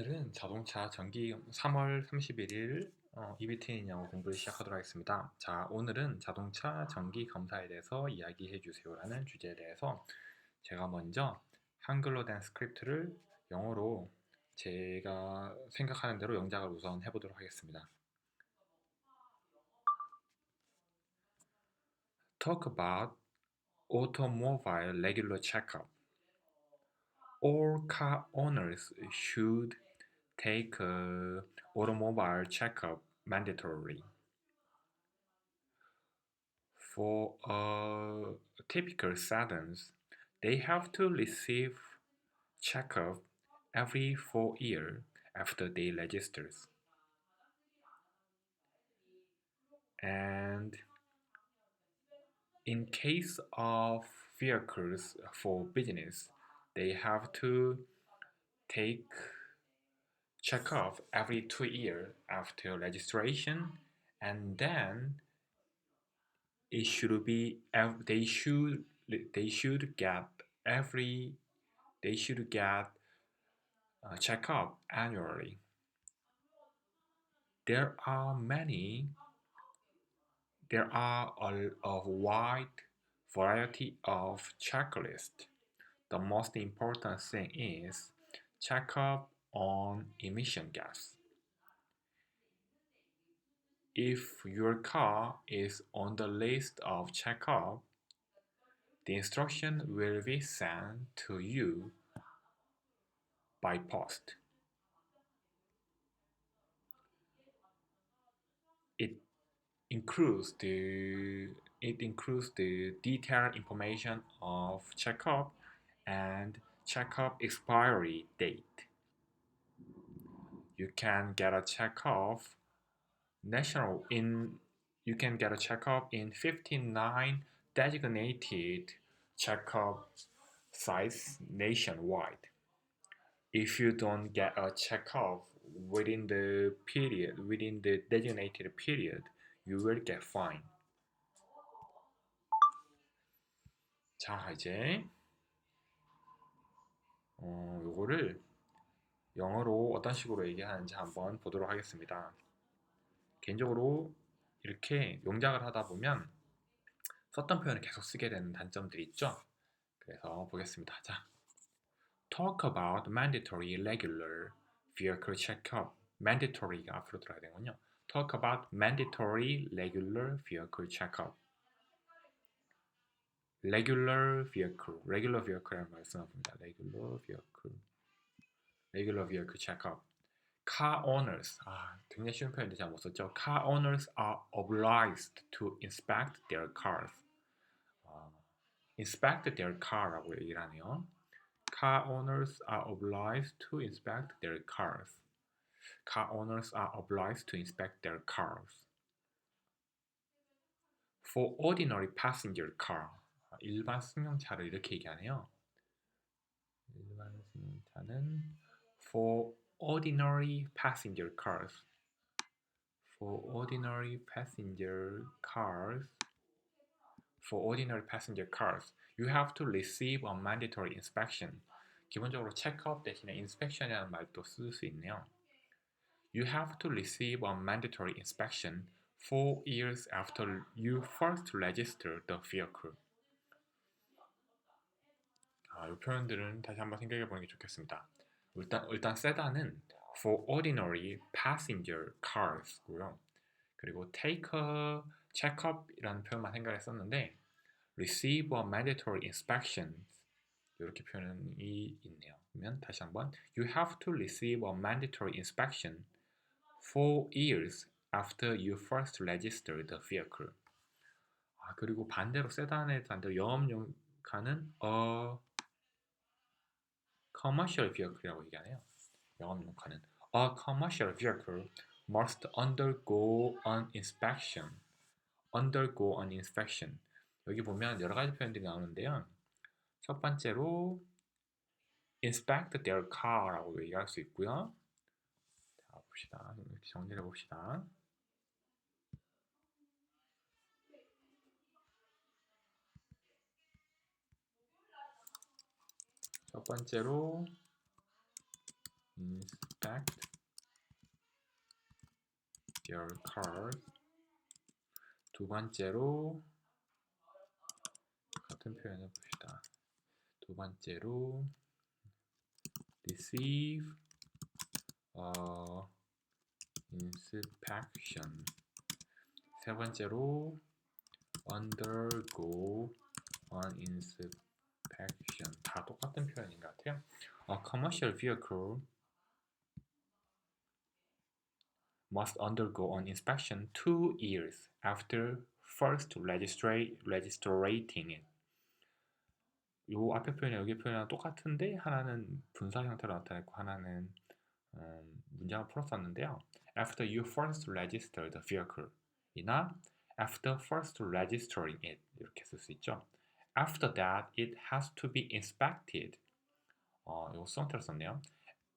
오늘은 자동차 전기 3월 31일 EBT인 영어공부를 시작하도록 하겠습니다. 자, 오늘은 자동차 전기 검사에 대해서 이야기해 주세요라는 주제에 대해서 제가 먼저 한글로 된 스크립트를 영어로 제가 생각하는 대로 영작을 우선 해보도록 하겠습니다. Talk about automobile regular checkup. All car owners should take a automobile checkup mandatory. For typical sedans, they have to receive checkup every 4 years after they register. And in case of vehicles for business, they have to take checkup every 2 years after registration, and then it should be they should get every they should get checkup annually. There are a wide variety of checklists. The most important thing is checkup on emission gas. If your car is on the list of checkup, the instruction will be sent to you by post. It includes the detailed information of checkup and checkup expiry date. You can get a checkup in 59 designated checkup sites nationwide. If you don't get a checkup within the designated period, you will get fined. 자, 이제 요거를 영어로 어떤 식으로 얘기하는지 한번 보도록 하겠습니다. 개인적으로 이렇게 용작을 하다 보면 썼던 표현을 계속 쓰게 되는 단점들이 있죠. 그래서 보겠습니다. 자, talk about mandatory regular vehicle checkup. mandatory가 앞으로 들어야 되군요. talk about mandatory regular vehicle checkup. regular vehicle라는 말씀합니다. regular vehicle checkup. car owners, 굉장히 쉬운 표현인데 잘 못 썼죠. car owners are obliged to inspect their cars. inspect their car라고 얘기를 하네요. car owners are obliged to inspect their cars. car owners are obliged to inspect their cars. For ordinary passenger car, 일반 승용차를 이렇게 얘기하네요. 일반 승용차는 for ordinary passenger cars. For ordinary passenger cars, you have to receive a mandatory inspection. 기본적으로 체크업 대신에 inspection이라는 말도 쓸 수 있네요. You have to receive a mandatory inspection 4 years after you first register the vehicle. 이 표현들은 다시 한번 생각해 보는 게 좋겠습니다. 일단 세단은 for ordinary passenger cars고요. 그리고 take a checkup이라는 표현만 생각했었는데 receive a mandatory inspection 이렇게 표현이 있네요. 그러면 다시 한번 You have to receive a mandatory inspection 4 years after you first register the vehicle. 그리고 반대로 세단의 반대로 영업용카는 commercial vehicle이라고 얘기하네요. 영업용카는 A commercial vehicle must undergo an inspection. 여기 보면 여러 가지 표현들이 나오는데요. 첫 번째로 inspect their car라고 얘기할 수 있고요. 자, 봅시다. 이렇게 정리를 해봅시다. 첫 번째로 inspect their cars. 두 번째로 같은 표현을 봅시다. 두 번째로 receive inspection. 세 번째로 undergo an inspection. 다 똑같은 표현인 것 같아요. A commercial vehicle must undergo an inspection 2 years after first registering it. 요 앞에 표현이랑 여기 표현이랑 똑같은데 하나는 분사 형태로 나타냈고 하나는 문장을 풀었었는데요. After you first register the vehicle 이나 after first registering it 이렇게 쓸 수 있죠. After that it has to be inspected. 이거 수동태로 썼네요.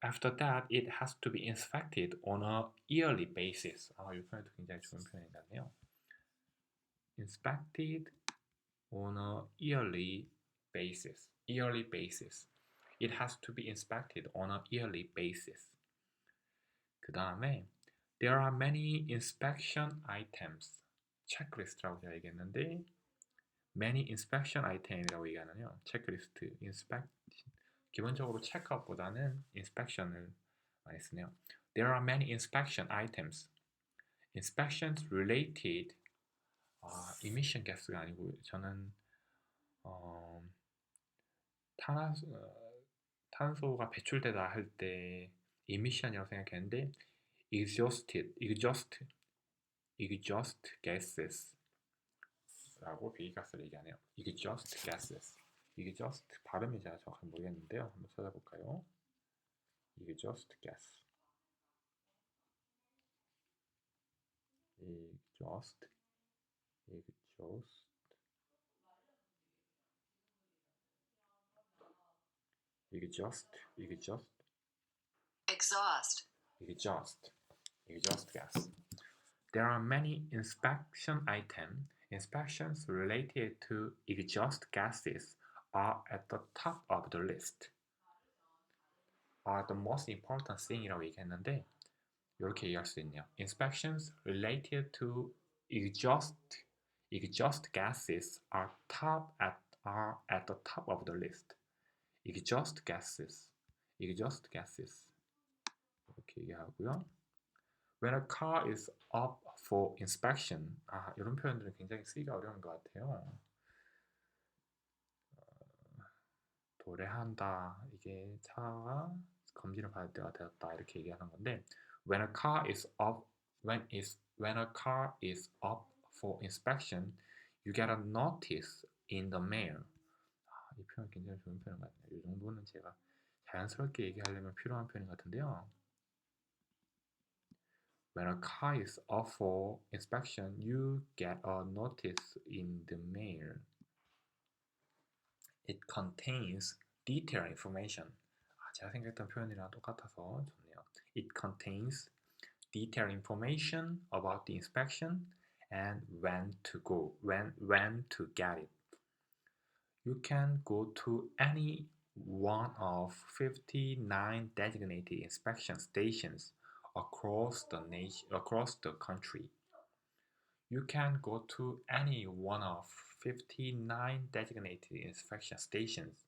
After that it has to be inspected on a yearly basis. 이 표현도 굉장히 좋은 표현이 같네요. Inspected on a yearly basis. Yearly basis. It has to be inspected on a yearly basis. 그 다음에 There are many inspection items. 체크리스트라고 제가 얘기했는데 many inspection item이라고 얘기하는요. 체크리스트, inspect. 기본적으로 체크업보다는 inspection을 많이 쓰네요. There are many inspection items. Inspections related emission gas가 아니고 저는 탄소가 배출되다 할 때 emission이라고 생각했는데 exhaust gases 라고 비가스를 얘기하네요. exhaust gases. exhaust 발음이 제가 정확히 모르겠는데요. 한번 찾아볼까요? exhaust gas. exhaust gas. There are many inspection items. Inspections related to exhaust gases are at the top of the list. Are the most important thing이라고 얘기했는데 이렇게 얘기할 수 있네요. Inspections related to exhaust gases are at the top of the list. exhaust gases 이렇게 얘기하고요. When a car is up for inspection, 이런 표현들은 굉장히 쓰기가 어려운 것 같아요. 도래한다, 이게 차가 검진을 받을 때가 되었다 이렇게 얘기하는 건데, when a car is up for inspection, you get a notice in the mail. 이 표현 굉장히 좋은 표현 같네요. 이 정도는 제가 자연스럽게 얘기하려면 필요한 표현 같은데요. When a car is up for inspection, you get a notice in the mail. It contains detailed information. 제가 생각했던 표현이랑 똑같아서 좋네요. It contains detailed information about the inspection and when to get it. You can go to any one of 59 designated inspection stations across the country. You can go to any one of 59 designated inspection stations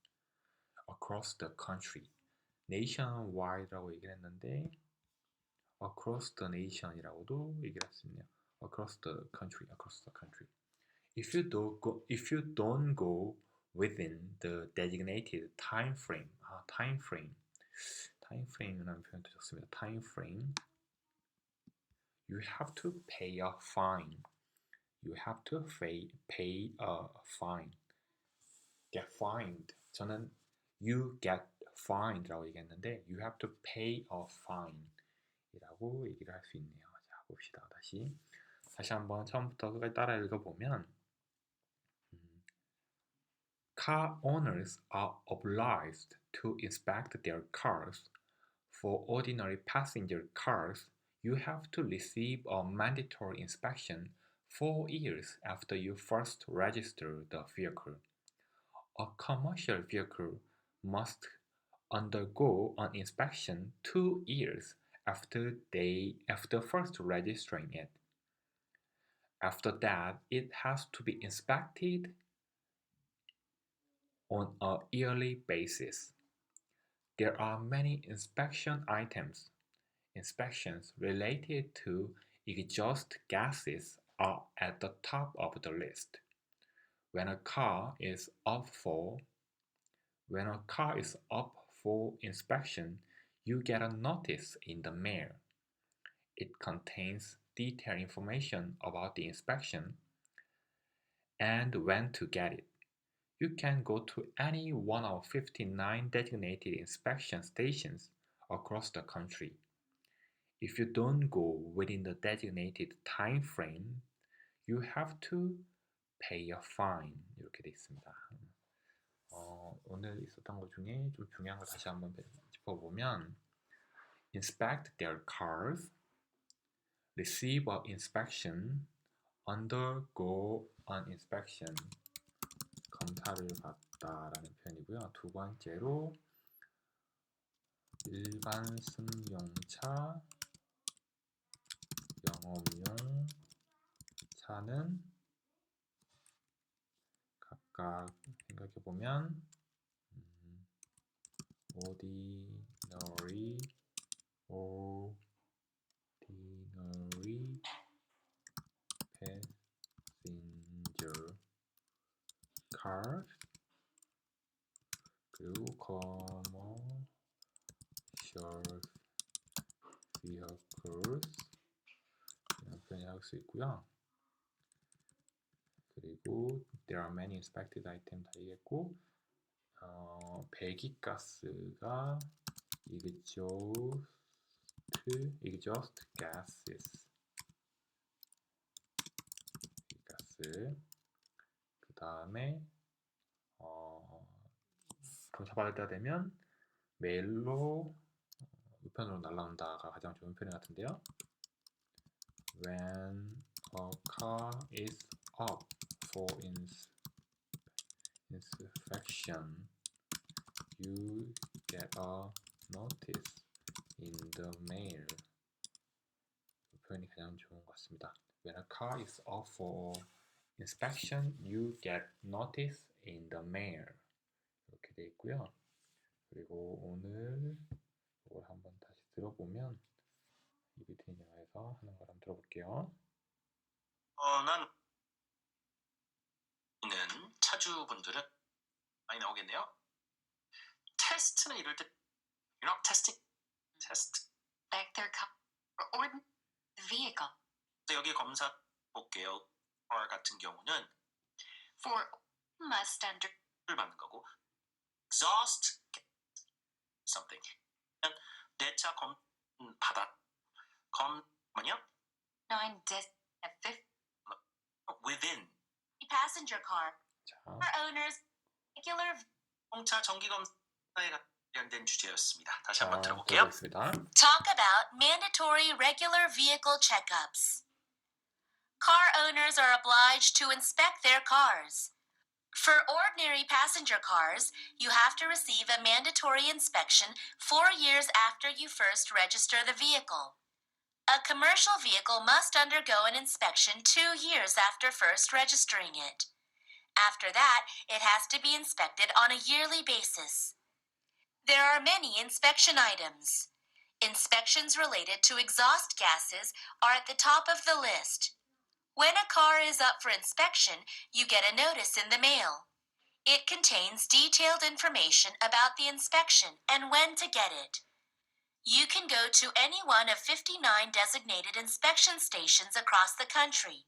across the country. nationwide라고 얘기를 했는데 across the nation이라고도 얘기를 했습니다. across the country. If you don't go within the designated time frame. time frame이라는 표현도 좋습니다. time frame. You have to pay a fine. Get fined. 저는 you get fined라고 얘기했는데 you have to pay a fine 이라고 얘기를 할 수 있네요. 자, 봅시다. 다시 한번 처음부터 끝까지 따라 읽어보면 Car owners are obliged to inspect their cars. For ordinary passenger cars, you have to receive a mandatory inspection 4 years after you first register the vehicle. A commercial vehicle must undergo an inspection 2 years after first registering it. After that, it has to be inspected on a yearly basis. There are many inspection items. Inspections related to exhaust gases are at the top of the list. When a car is up for inspection, you get a notice in the mail. It contains detailed information about the inspection and when to get it. You can go to any one of 59 designated inspection stations across the country. If you don't go within the designated time frame, you have to pay a fine. 이렇게 돼 있습니다. 오늘 있었던 것 중에 좀 중요한 거 다시 한번 짚어보면 inspect their cars, receive an inspection, undergo an inspection, 검사를 받다라는 표현이고요. 두 번째로 일반 승용차, 영업용 차는 각각 생각해보면 ordinary passenger cars 그리고 commercial vehicles 이런 표현을 할 수 있고요. 그리고 there are many inspected items 다 얘기했고 배기가스가 exhaust gases 가스 그 다음에 검사받을 때가 되면 메일로 우편으로 날라온다가 가장 좋은 표현 같은데요. When a car is up for inspection, you get a notice in the mail. 이 표현이 가장 좋은 것 같습니다. When a car is up for inspection, you get notice in the mail. 이렇게 돼 있고요. 그리고 오늘 이걸 한번 다시 들어보면 입트영 영어에서 하는 걸 한번 들어볼게요. 난 있는 차주분들은 많이 나오겠네요. 테스트는 이럴 때 you're not testing, test. Like their car or vehicle. 여기 검사 볼게요. car 같은 경우는 For must under 를 받는 거고 exhaust something. 내 차 받아 뭐냐? 9 within passenger car. 자, Car owners regular 자동차 정기 검사에 관련된 주제였습니다. 다시 한번 자, 들어볼게요. 들어보겠습니다. talk about mandatory regular vehicle checkups. Car owners are obliged to inspect their cars. For ordinary passenger cars, you have to receive a mandatory inspection 4 years after you first register the vehicle. A commercial vehicle must undergo an inspection 2 years after first registering it. After that, it has to be inspected on a yearly basis. There are many inspection items. Inspections related to exhaust gases are at the top of the list. When a car is up for inspection, you get a notice in the mail. It contains detailed information about the inspection and when to get it. You can go to any one of 59 designated inspection stations across the country.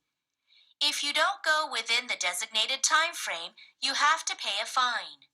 If you don't go within the designated time frame, you have to pay a fine.